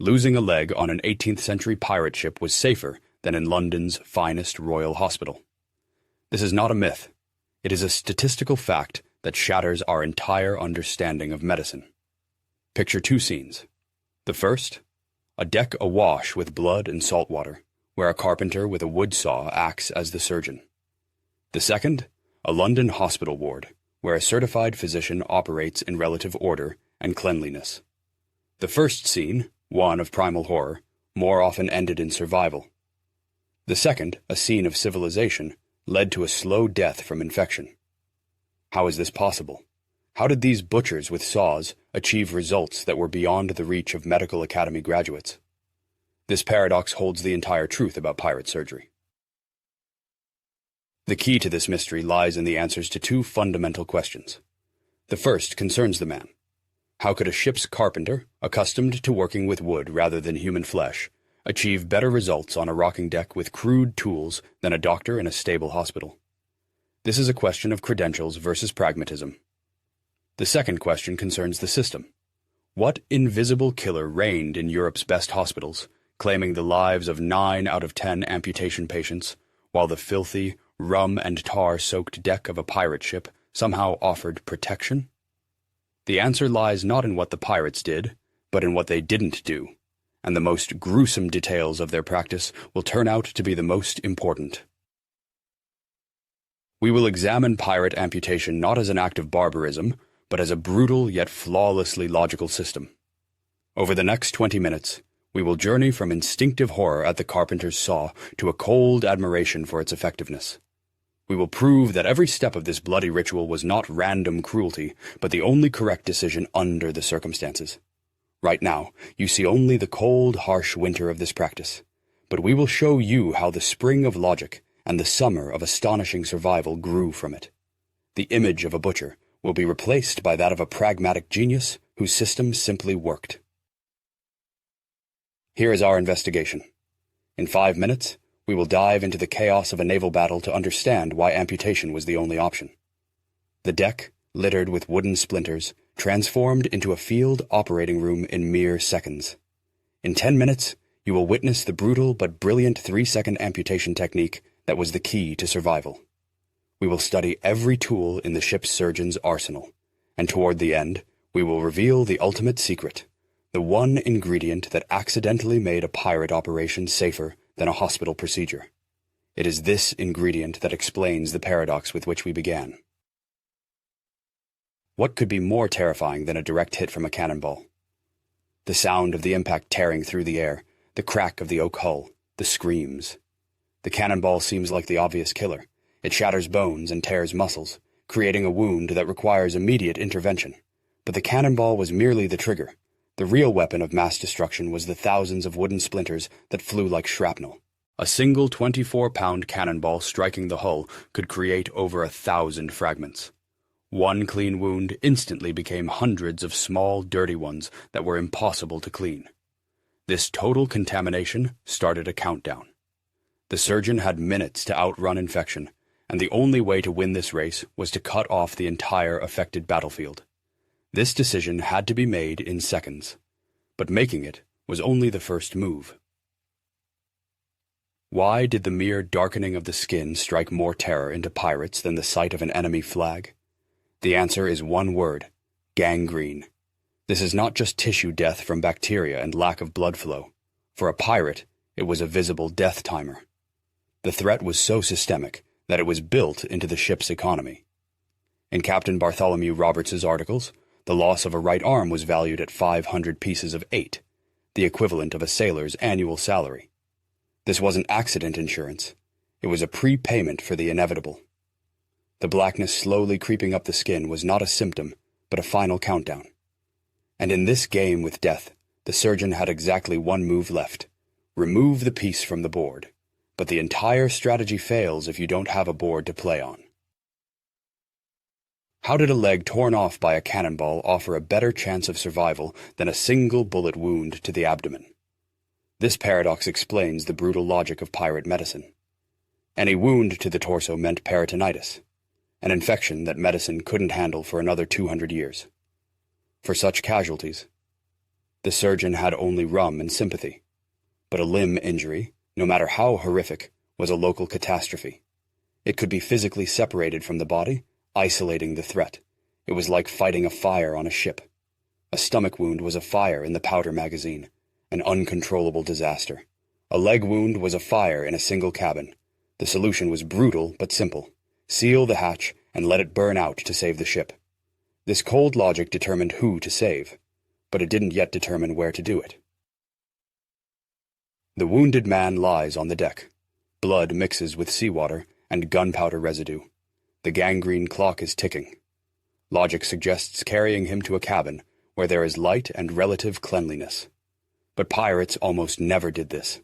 Losing a leg on an 18th century pirate ship was safer than in London's finest royal hospital. This is not a myth. It is a statistical fact that shatters our entire understanding of medicine. Picture two scenes. The first, a deck awash with blood and salt water, where a carpenter with a wood saw acts as the surgeon. The second, a London hospital ward, where a certified physician operates in relative order and cleanliness. The first scene, one of primal horror, more often ended in survival. The second, a scene of civilization, led to a slow death from infection. How is this possible? How did these butchers with saws achieve results that were beyond the reach of medical academy graduates? This paradox holds the entire truth about pirate surgery. The key to this mystery lies in the answers to two fundamental questions. The first concerns the man. How could a ship's carpenter, accustomed to working with wood rather than human flesh, achieve better results on a rocking deck with crude tools than a doctor in a stable hospital? This is a question of credentials versus pragmatism. The second question concerns the system. What invisible killer reigned in Europe's best hospitals, claiming the lives of 9 out of 10 amputation patients, while the filthy, rum and tar-soaked deck of a pirate ship somehow offered protection? The answer lies not in what the pirates did, but in what they didn't do, and the most gruesome details of their practice will turn out to be the most important. We will examine pirate amputation not as an act of barbarism, but as a brutal yet flawlessly logical system. Over the next 20 minutes, we will journey from instinctive horror at the carpenter's saw to a cold admiration for its effectiveness. We will prove that every step of this bloody ritual was not random cruelty, but the only correct decision under the circumstances. Right now, you see only the cold, harsh winter of this practice, but we will show you how the spring of logic and the summer of astonishing survival grew from it. The image of a butcher will be replaced by that of a pragmatic genius whose system simply worked. Here is our investigation. In 5 minutes, we will dive into the chaos of a naval battle to understand why amputation was the only option. The deck, littered with wooden splinters, transformed into a field operating room in mere seconds. In 10 minutes, you will witness the brutal but brilliant 3-second amputation technique that was the key to survival. We will study every tool in the ship's surgeon's arsenal, and toward the end, we will reveal the ultimate secret, the one ingredient that accidentally made a pirate operation safer than a hospital procedure. It is this ingredient that explains the paradox with which we began. What could be more terrifying than a direct hit from a cannonball? The sound of the impact tearing through the air, the crack of the oak hull, the screams. The cannonball seems like the obvious killer. It shatters bones and tears muscles, creating a wound that requires immediate intervention. But the cannonball was merely the trigger. The real weapon of mass destruction was the thousands of wooden splinters that flew like shrapnel. A single 24-pound cannonball striking the hull could create over 1,000 fragments. One clean wound instantly became hundreds of small, dirty ones that were impossible to clean. This total contamination started a countdown. The surgeon had minutes to outrun infection, and the only way to win this race was to cut off the entire affected battlefield. This decision had to be made in seconds, but making it was only the first move. Why did the mere darkening of the skin strike more terror into pirates than the sight of an enemy flag? The answer is one word: gangrene. This is not just tissue death from bacteria and lack of blood flow. For a pirate, it was a visible death timer. The threat was so systemic that it was built into the ship's economy. In Captain Bartholomew Roberts's articles, the loss of a right arm was valued at 500 pieces of 8, the equivalent of a sailor's annual salary. This wasn't accident insurance. It was a prepayment for the inevitable. The blackness slowly creeping up the skin was not a symptom, but a final countdown. And in this game with death, the surgeon had exactly one move left: remove the piece from the board. But the entire strategy fails if you don't have a board to play on. How did a leg torn off by a cannonball offer a better chance of survival than a single bullet wound to the abdomen? This paradox explains the brutal logic of pirate medicine. Any wound to the torso meant peritonitis, an infection that medicine couldn't handle for another 200 years. For such casualties, The surgeon had only rum and sympathy. But a limb injury, no matter how horrific, was a local catastrophe. It could be physically separated from the body, isolating the threat. It was like fighting a fire on a ship. A stomach wound was a fire in the powder magazine, an uncontrollable disaster. A leg wound was a fire in a single cabin. The solution was brutal but simple. Seal the hatch and let it burn out to save the ship. This cold logic determined who to save, but it didn't yet determine where to do it. The wounded man lies on the deck. Blood mixes with seawater and gunpowder residue. The gangrene clock is ticking. Logic suggests carrying him to a cabin where there is light and relative cleanliness. But pirates almost never did this.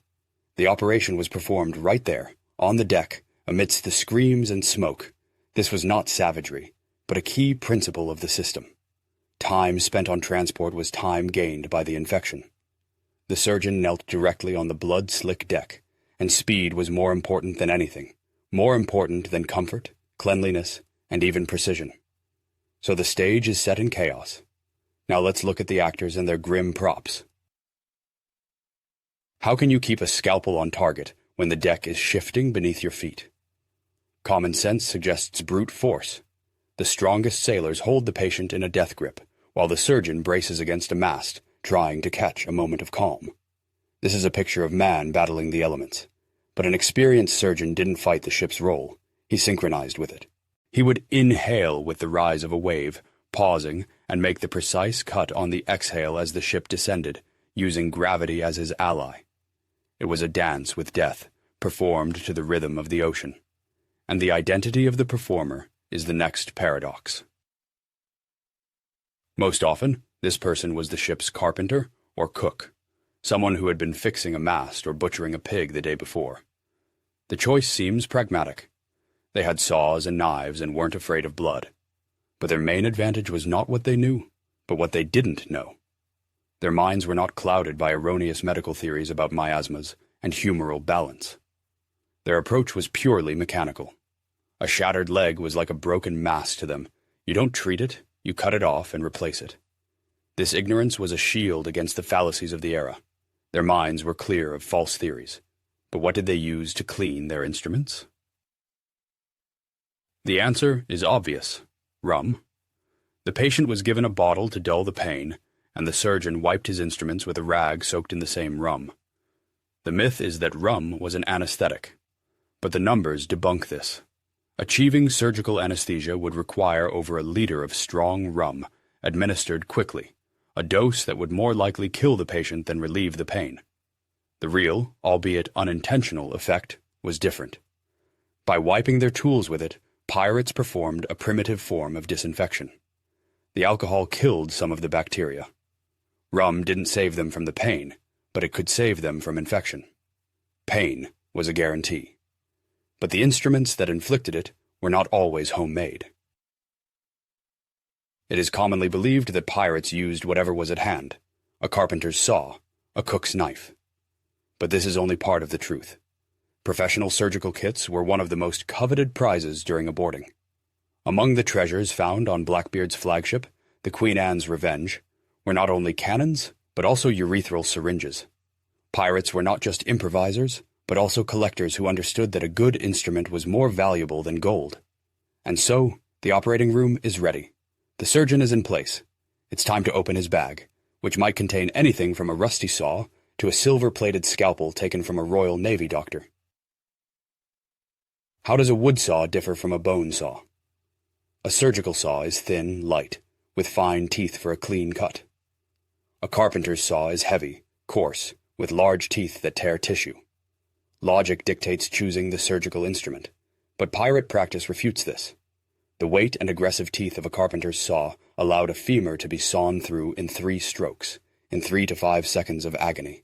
The operation was performed right there, on the deck, amidst the screams and smoke. This was not savagery, but a key principle of the system. Time spent on transport was time gained by the infection. The surgeon knelt directly on the blood-slick deck, and speed was more important than anything, more important than comfort, cleanliness, and even precision. So the stage is set in chaos. Now let's look at the actors and their grim props. How can you keep a scalpel on target when the deck is shifting beneath your feet? Common sense suggests brute force. The strongest sailors hold the patient in a death grip, while the surgeon braces against a mast, trying to catch a moment of calm. This is a picture of man battling the elements. But an experienced surgeon didn't fight the ship's roll. He synchronized with it. He would inhale with the rise of a wave, pausing, and make the precise cut on the exhale as the ship descended, using gravity as his ally. It was a dance with death, performed to the rhythm of the ocean. And the identity of the performer is the next paradox. Most often, this person was the ship's carpenter or cook, someone who had been fixing a mast or butchering a pig the day before. The choice seems pragmatic. They had saws and knives and weren't afraid of blood. But their main advantage was not what they knew, but what they didn't know. Their minds were not clouded by erroneous medical theories about miasmas and humoral balance. Their approach was purely mechanical. A shattered leg was like a broken mass to them. You don't treat it, you cut it off and replace it. This ignorance was a shield against the fallacies of the era. Their minds were clear of false theories. But what did they use to clean their instruments? The answer is obvious. Rum. The patient was given a bottle to dull the pain, and the surgeon wiped his instruments with a rag soaked in the same rum. The myth is that rum was an anesthetic, but the numbers debunk this. Achieving surgical anesthesia would require over a liter of strong rum, administered quickly, a dose that would more likely kill the patient than relieve the pain. The real, albeit unintentional, effect was different. By wiping their tools with it, pirates performed a primitive form of disinfection. The alcohol killed some of the bacteria. Rum didn't save them from the pain, but it could save them from infection. Pain was a guarantee. But the instruments that inflicted it were not always homemade. It is commonly believed that pirates used whatever was at hand, a carpenter's saw, a cook's knife. But this is only part of the truth. Professional surgical kits were one of the most coveted prizes during a boarding. Among the treasures found on Blackbeard's flagship, the Queen Anne's Revenge, were not only cannons, but also urethral syringes. Pirates were not just improvisers, but also collectors who understood that a good instrument was more valuable than gold. And so, the operating room is ready. The surgeon is in place. It's time to open his bag, which might contain anything from a rusty saw to a silver-plated scalpel taken from a Royal Navy doctor. How does a wood saw differ from a bone saw? A surgical saw is thin, light, with fine teeth for a clean cut. A carpenter's saw is heavy, coarse, with large teeth that tear tissue. Logic dictates choosing the surgical instrument, but pirate practice refutes this. The weight and aggressive teeth of a carpenter's saw allowed a femur to be sawn through in 3 strokes, in 3 to 5 seconds of agony.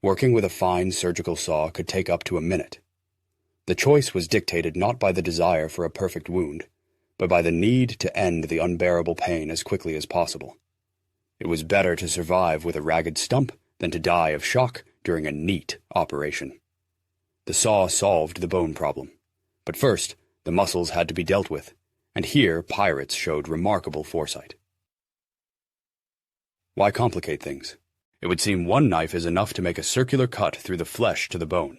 Working with a fine surgical saw could take up to a minute. The choice was dictated not by the desire for a perfect wound, but by the need to end the unbearable pain as quickly as possible. It was better to survive with a ragged stump than to die of shock during a neat operation. The saw solved the bone problem, but first the muscles had to be dealt with, and here pirates showed remarkable foresight. Why complicate things? It would seem one knife is enough to make a circular cut through the flesh to the bone.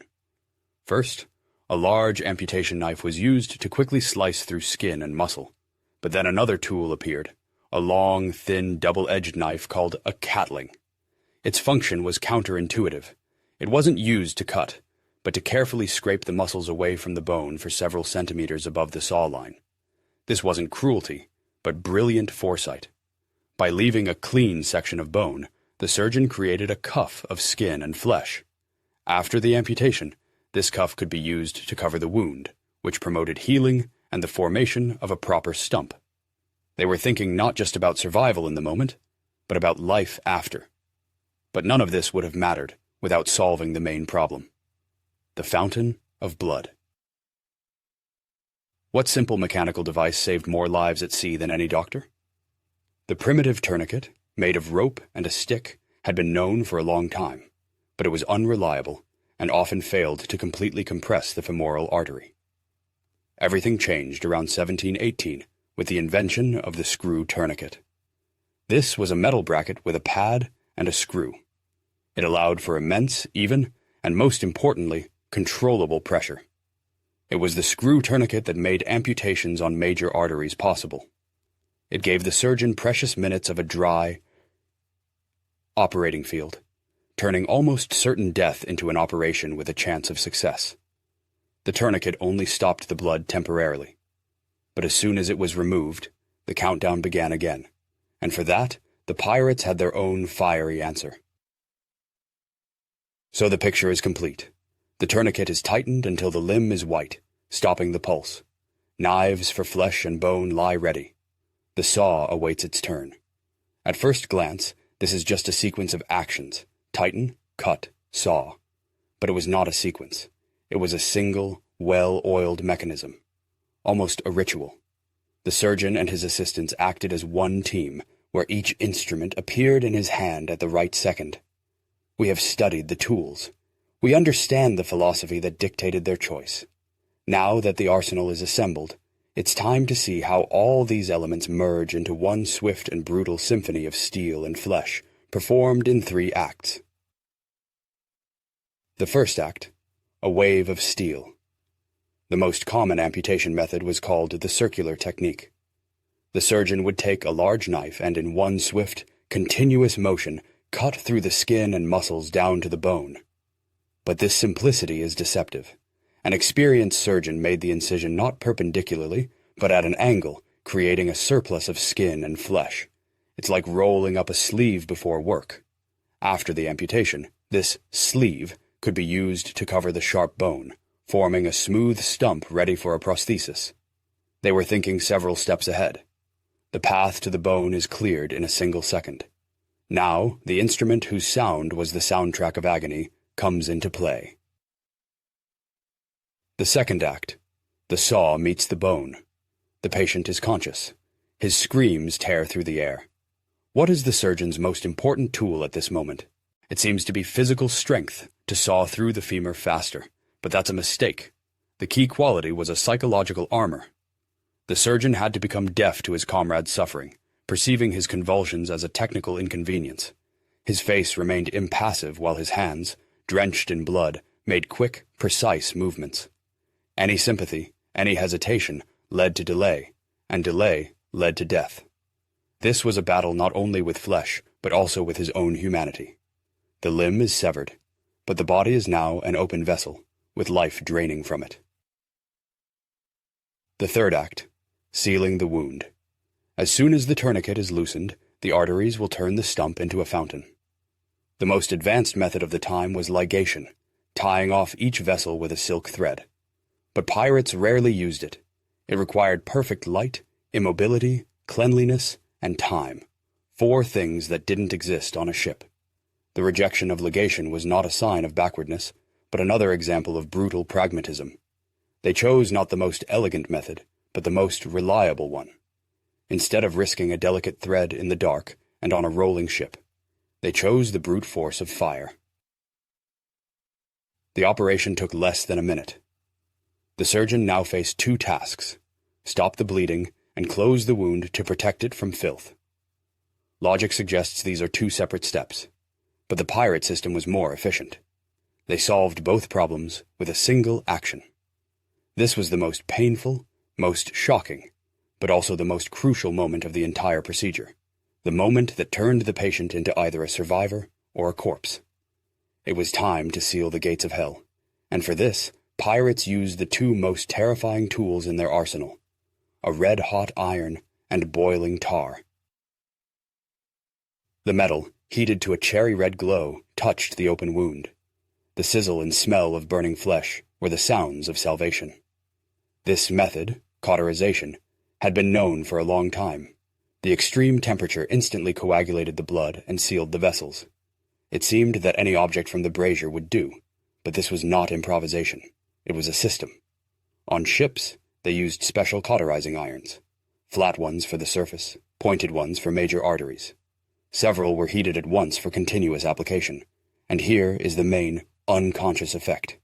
First, a large amputation knife was used to quickly slice through skin and muscle, but then another tool appeared, a long, thin, double-edged knife called a catling. Its function was counterintuitive. It wasn't used to cut, but to carefully scrape the muscles away from the bone for several centimeters above the saw line. This wasn't cruelty, but brilliant foresight. By leaving a clean section of bone, the surgeon created a cuff of skin and flesh. After the amputation, this cuff could be used to cover the wound, which promoted healing and the formation of a proper stump. They were thinking not just about survival in the moment, but about life after. But none of this would have mattered without solving the main problem: the fountain of blood. What simple mechanical device saved more lives at sea than any doctor? The primitive tourniquet, made of rope and a stick, had been known for a long time, but it was unreliable and often failed to completely compress the femoral artery. Everything changed around 1718 with the invention of the screw tourniquet. This was a metal bracket with a pad and a screw. It allowed for immense, even, and most importantly, controllable pressure. It was the screw tourniquet that made amputations on major arteries possible. It gave the surgeon precious minutes of a dry operating field, turning almost certain death into an operation with a chance of success. The tourniquet only stopped the blood temporarily, but as soon as it was removed, the countdown began again, and for that, the pirates had their own fiery answer. So the picture is complete. The tourniquet is tightened until the limb is white, stopping the pulse. Knives for flesh and bone lie ready. The saw awaits its turn. At first glance, this is just a sequence of actions: tighten, cut, saw. But it was not a sequence. It was a single, well-oiled mechanism, almost a ritual. The surgeon and his assistants acted as one team, where each instrument appeared in his hand at the right second. We have studied the tools. We understand the philosophy that dictated their choice. Now that the arsenal is assembled, it's time to see how all these elements merge into one swift and brutal symphony of steel and flesh, performed in 3 acts. The first act, a wave of steel. The most common amputation method was called the circular technique. The surgeon would take a large knife and in one swift, continuous motion cut through the skin and muscles down to the bone. But this simplicity is deceptive. An experienced surgeon made the incision not perpendicularly, but at an angle, creating a surplus of skin and flesh. It's like rolling up a sleeve before work. After the amputation, this sleeve could be used to cover the sharp bone, forming a smooth stump ready for a prosthesis. They were thinking several steps ahead. The path to the bone is cleared in a single second. Now, the instrument whose sound was the soundtrack of agony comes into play. The second act. The saw meets the bone. The patient is conscious. His screams tear through the air. What is the surgeon's most important tool at this moment? It seems to be physical strength to saw through the femur faster, but that's a mistake. The key quality was a psychological armor. The surgeon had to become deaf to his comrade's suffering, perceiving his convulsions as a technical inconvenience. His face remained impassive while his hands, drenched in blood, made quick, precise movements. Any sympathy, any hesitation, led to delay, and delay led to death. This was a battle not only with flesh, but also with his own humanity. The limb is severed, but the body is now an open vessel, with life draining from it. The third act, sealing the wound. As soon as the tourniquet is loosened, the arteries will turn the stump into a fountain. The most advanced method of the time was ligation, tying off each vessel with a silk thread. But pirates rarely used it. It required perfect light, immobility, cleanliness, and time, 4 things that didn't exist on a ship. The rejection of ligation was not a sign of backwardness, but another example of brutal pragmatism. They chose not the most elegant method, but the most reliable one. Instead of risking a delicate thread in the dark and on a rolling ship, they chose the brute force of fire. The operation took less than a minute. The surgeon now faced 2 tasks: stop the bleeding and close the wound to protect it from filth. Logic suggests these are 2 separate steps. But the pirate system was more efficient. They solved both problems with a single action. This was the most painful, most shocking, but also the most crucial moment of the entire procedure, the moment that turned the patient into either a survivor or a corpse. It was time to seal the gates of hell, and for this, pirates used the two most terrifying tools in their arsenal, a red-hot iron and boiling tar. The metal, heated to a cherry-red glow, touched the open wound. The sizzle and smell of burning flesh were the sounds of salvation. This method, cauterization, had been known for a long time. The extreme temperature instantly coagulated the blood and sealed the vessels. It seemed that any object from the brazier would do, but this was not improvisation. It was a system. On ships, they used special cauterizing irons, flat ones for the surface, pointed ones for major arteries. Several were heated at once for continuous application, and here is the main, unconscious effect.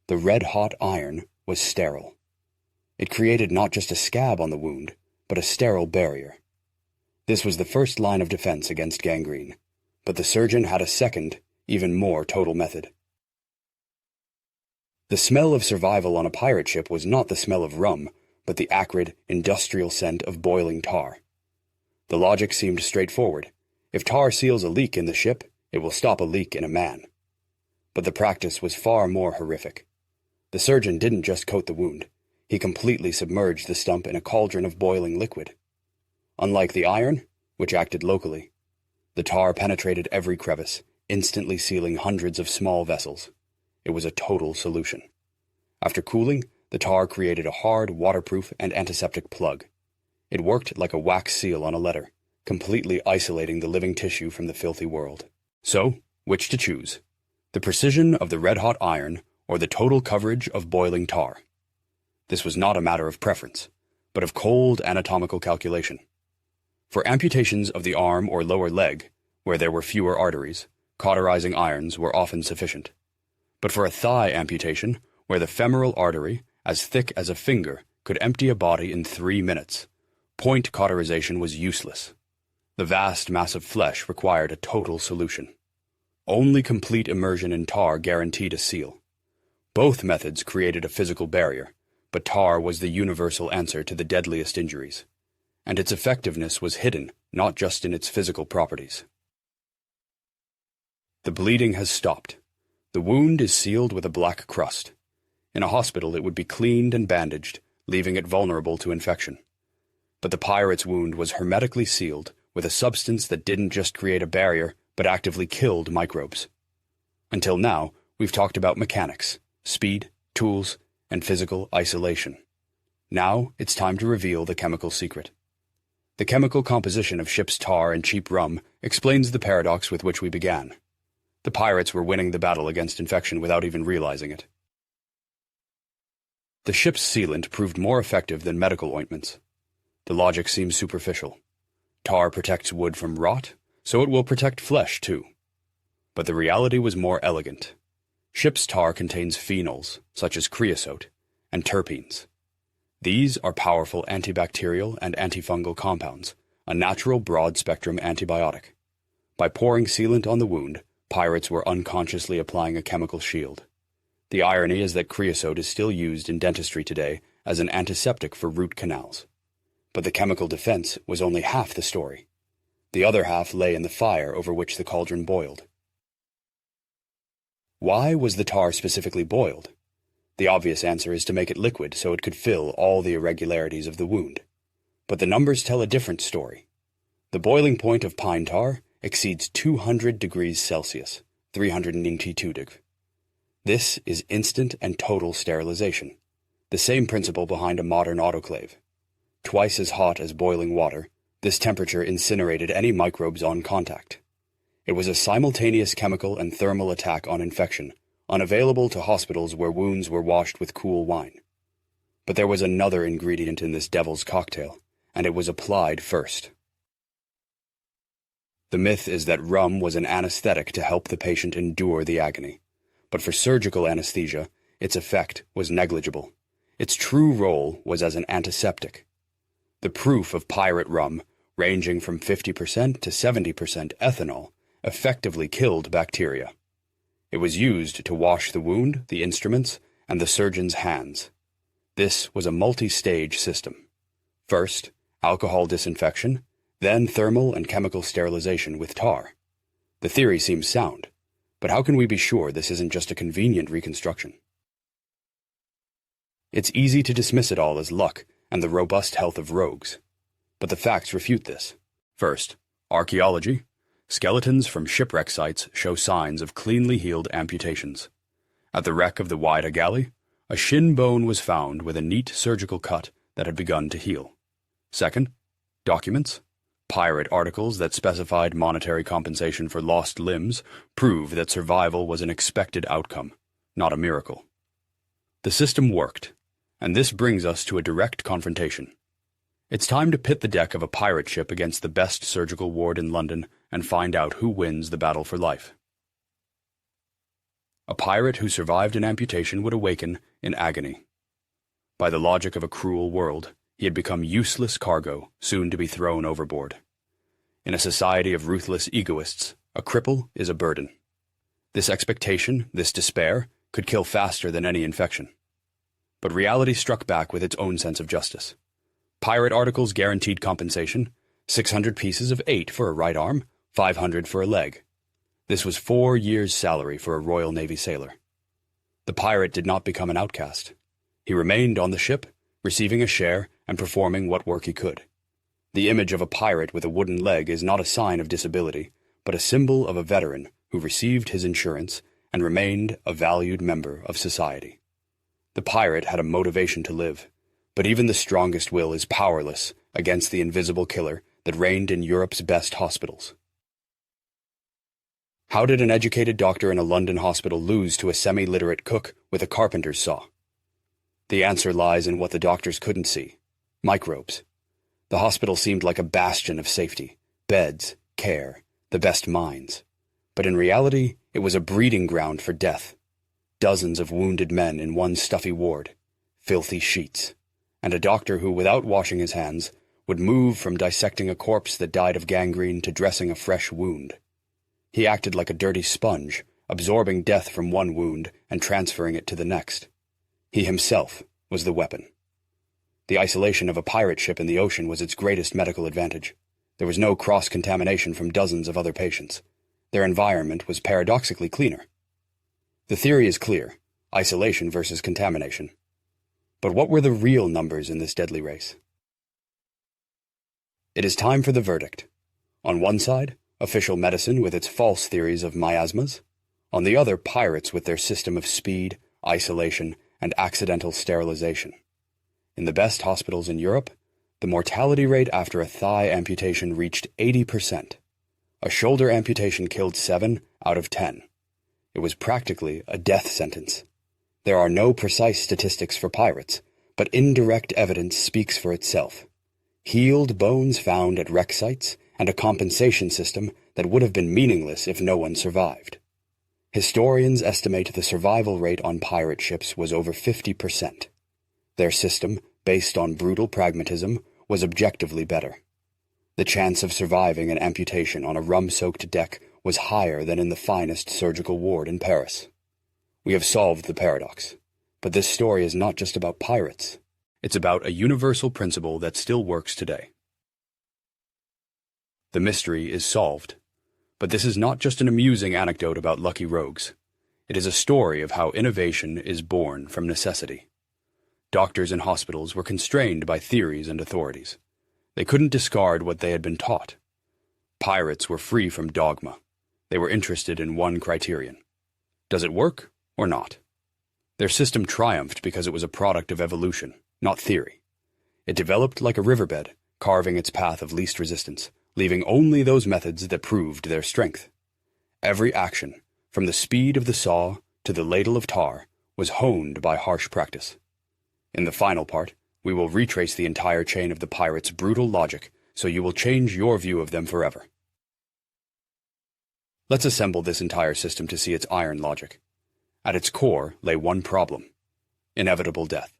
The red-hot iron was sterile. It created not just a scab on the wound, but a sterile barrier. This was the first line of defense against gangrene, but the surgeon had a second, even more total method. The smell of survival on a pirate ship was not the smell of rum, but the acrid, industrial scent of boiling tar. The logic seemed straightforward. If tar seals a leak in the ship, it will stop a leak in a man. But the practice was far more horrific. The surgeon didn't just coat the wound. He completely submerged the stump in a cauldron of boiling liquid. Unlike the iron, which acted locally, the tar penetrated every crevice, instantly sealing hundreds of small vessels. It was a total solution. After cooling, the tar created a hard, waterproof, and antiseptic plug. It worked like a wax seal on a letter, completely isolating the living tissue from the filthy world. So, which to choose? The precision of the red-hot iron or the total coverage of boiling tar? This was not a matter of preference, but of cold anatomical calculation. For amputations of the arm or lower leg, where there were fewer arteries, cauterizing irons were often sufficient. But for a thigh amputation, where the femoral artery, as thick as a finger, could empty a body in 3 minutes, point cauterization was useless. The vast mass of flesh required a total solution. Only complete immersion in tar guaranteed a seal. Both methods created a physical barrier, but tar was the universal answer to the deadliest injuries, and its effectiveness was hidden not just in its physical properties. The bleeding has stopped. The wound is sealed with a black crust. In a hospital it would be cleaned and bandaged, leaving it vulnerable to infection. But the pirate's wound was hermetically sealed with a substance that didn't just create a barrier, but actively killed microbes. Until now, we've talked about mechanics, speed, tools, and physical isolation. Now, it's time to reveal the chemical secret. The chemical composition of ship's tar and cheap rum explains the paradox with which we began. The pirates were winning the battle against infection without even realizing it. The ship's sealant proved more effective than medical ointments. The logic seems superficial. Tar protects wood from rot, so it will protect flesh too. But the reality was more elegant. Ship's tar contains phenols, such as creosote, and terpenes. These are powerful antibacterial and antifungal compounds, a natural broad-spectrum antibiotic. By pouring sealant on the wound, pirates were unconsciously applying a chemical shield. The irony is that creosote is still used in dentistry today as an antiseptic for root canals. But the chemical defense was only half the story. The other half lay in the fire over which the cauldron boiled. Why was the tar specifically boiled? The obvious answer is to make it liquid so it could fill all the irregularities of the wound. But the numbers tell a different story. The boiling point of pine tar exceeds 200 degrees Celsius, 392 degrees. This is instant and total sterilization, the same principle behind a modern autoclave. Twice as hot as boiling water, this temperature incinerated any microbes on contact. It was a simultaneous chemical and thermal attack on infection, unavailable to hospitals where wounds were washed with cool wine. But there was another ingredient in this devil's cocktail, and it was applied first. The myth is that rum was an anesthetic to help the patient endure the agony. But for surgical anesthesia, its effect was negligible. Its true role was as an antiseptic. The proof of pirate rum, ranging from 50% to 70% ethanol, effectively killed bacteria. It was used to wash the wound, the instruments, and the surgeon's hands. This was a multi-stage system. First, alcohol disinfection, then thermal and chemical sterilization with tar. The theory seems sound, but how can we be sure this isn't just a convenient reconstruction? It's easy to dismiss it all as luck and the robust health of rogues, but the facts refute this. First, archaeology. Skeletons from shipwreck sites show signs of cleanly healed amputations. At the wreck of the Whydah galley, a shin bone was found with a neat surgical cut that had begun to heal. Second, documents. Pirate articles that specified monetary compensation for lost limbs prove that survival was an expected outcome, not a miracle. The system worked, and this brings us to a direct confrontation. It's time to pit the deck of a pirate ship against the best surgical ward in London and find out who wins the battle for life. A pirate who survived an amputation would awaken in agony. By the logic of a cruel world, he had become useless cargo, soon to be thrown overboard. In a society of ruthless egoists, a cripple is a burden. This expectation, this despair, could kill faster than any infection. But reality struck back with its own sense of justice. Pirate articles guaranteed compensation, 600 pieces of 8 for a right arm, 500 for a leg. This was 4 years' salary for a Royal Navy sailor. The pirate did not become an outcast. He remained on the ship, receiving a share and performing what work he could. The image of a pirate with a wooden leg is not a sign of disability, but a symbol of a veteran who received his insurance and remained a valued member of society. The pirate had a motivation to live, but even the strongest will is powerless against the invisible killer that reigned in Europe's best hospitals. How did an educated doctor in a London hospital lose to a semi-literate cook with a carpenter's saw? The answer lies in what the doctors couldn't see: microbes. The hospital seemed like a bastion of safety, beds, care, the best minds. But in reality, it was a breeding ground for death. Dozens of wounded men in one stuffy ward, filthy sheets, and a doctor who, without washing his hands, would move from dissecting a corpse that died of gangrene to dressing a fresh wound. He acted like a dirty sponge, absorbing death from one wound and transferring it to the next. He himself was the weapon. The isolation of a pirate ship in the ocean was its greatest medical advantage. There was no cross-contamination from dozens of other patients. Their environment was paradoxically cleaner. The theory is clear: isolation versus contamination. But what were the real numbers in this deadly race? It is time for the verdict. On one side, official medicine with its false theories of miasmas. On the other, pirates with their system of speed, isolation, and accidental sterilization. In the best hospitals in Europe, the mortality rate after a thigh amputation reached 80%. A shoulder amputation killed 7 out of 10. It was practically a death sentence. There are no precise statistics for pirates, but indirect evidence speaks for itself. Healed bones found at wreck sites, and a compensation system that would have been meaningless if no one survived. Historians estimate the survival rate on pirate ships was over 50%. Their system, based on brutal pragmatism, was objectively better. The chance of surviving an amputation on a rum-soaked deck was higher than in the finest surgical ward in Paris. We have solved the paradox, but this story is not just about pirates. It's about a universal principle that still works today. The mystery is solved, but this is not just an amusing anecdote about lucky rogues. It is a story of how innovation is born from necessity. Doctors and hospitals were constrained by theories and authorities. They couldn't discard what they had been taught. Pirates were free from dogma. They were interested in one criterion: does it work or not? Their system triumphed because it was a product of evolution, not theory. It developed like a riverbed, carving its path of least resistance, leaving only those methods that proved their strength. Every action, from the speed of the saw to the ladle of tar, was honed by harsh practice. In the final part, we will retrace the entire chain of the pirates' brutal logic, so you will change your view of them forever. Let's assemble this entire system to see its iron logic. At its core lay one problem: inevitable death.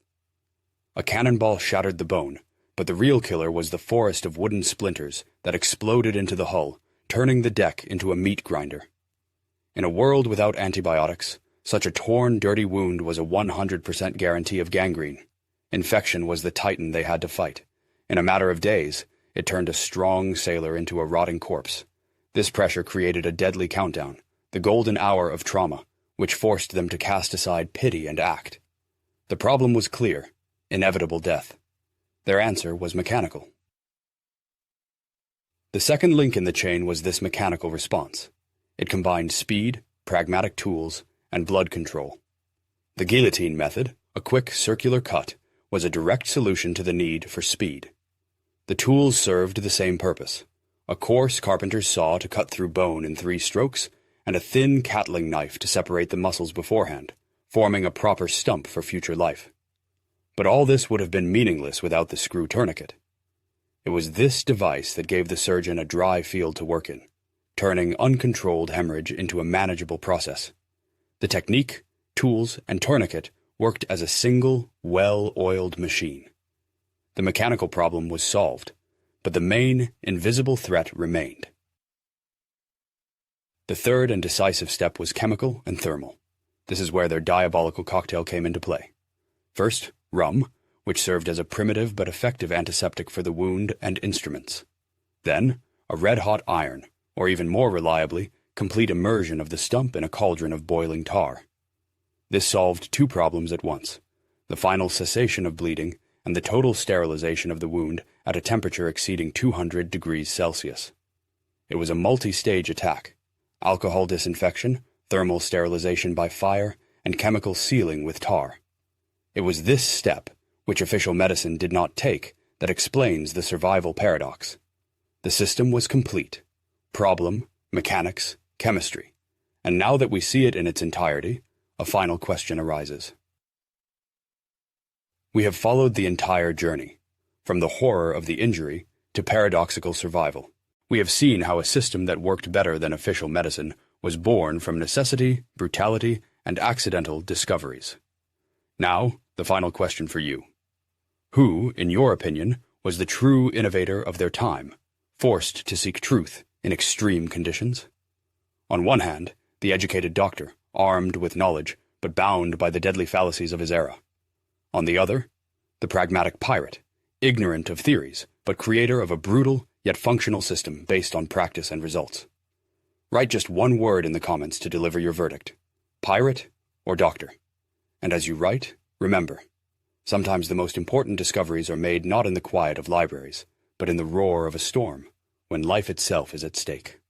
A cannonball shattered the bone, but the real killer was the forest of wooden splinters that exploded into the hull, turning the deck into a meat grinder. In a world without antibiotics, such a torn, dirty wound was a 100% guarantee of gangrene. Infection was the titan they had to fight. In a matter of days, it turned a strong sailor into a rotting corpse. This pressure created a deadly countdown, the golden hour of trauma, which forced them to cast aside pity and act. The problem was clear: inevitable death. Their answer was mechanical. The second link in the chain was this mechanical response. It combined speed, pragmatic tools, and blood control. The guillotine method, a quick circular cut, was a direct solution to the need for speed. The tools served the same purpose: a coarse carpenter's saw to cut through bone in 3 strokes, and a thin cattling knife to separate the muscles beforehand, forming a proper stump for future life. But all this would have been meaningless without the screw tourniquet. It was this device that gave the surgeon a dry field to work in, turning uncontrolled hemorrhage into a manageable process. The technique, tools, and tourniquet worked as a single, well-oiled machine. The mechanical problem was solved, but the main, invisible threat remained. The third and decisive step was chemical and thermal. This is where their diabolical cocktail came into play. First, rum, which served as a primitive but effective antiseptic for the wound and instruments. Then, a red-hot iron, or even more reliably, complete immersion of the stump in a cauldron of boiling tar. This solved 2 problems at once: the final cessation of bleeding and the total sterilization of the wound at a temperature exceeding 200 degrees Celsius. It was a multi-stage attack: alcohol disinfection, thermal sterilization by fire, and chemical sealing with tar. It was this step, which official medicine did not take, that explains the survival paradox. The system was complete: problem, mechanics, chemistry. And now that we see it in its entirety, a final question arises. We have followed the entire journey, from the horror of the injury to paradoxical survival. We have seen how a system that worked better than official medicine was born from necessity, brutality, and accidental discoveries. Now, the final question for you. Who, in your opinion, was the true innovator of their time, forced to seek truth in extreme conditions? On one hand, the educated doctor, armed with knowledge, but bound by the deadly fallacies of his era. On the other, the pragmatic pirate, ignorant of theories, but creator of a brutal yet functional system based on practice and results. Write just one word in the comments to deliver your verdict: pirate or doctor. And as you write, remember, sometimes the most important discoveries are made not in the quiet of libraries, but in the roar of a storm, when life itself is at stake.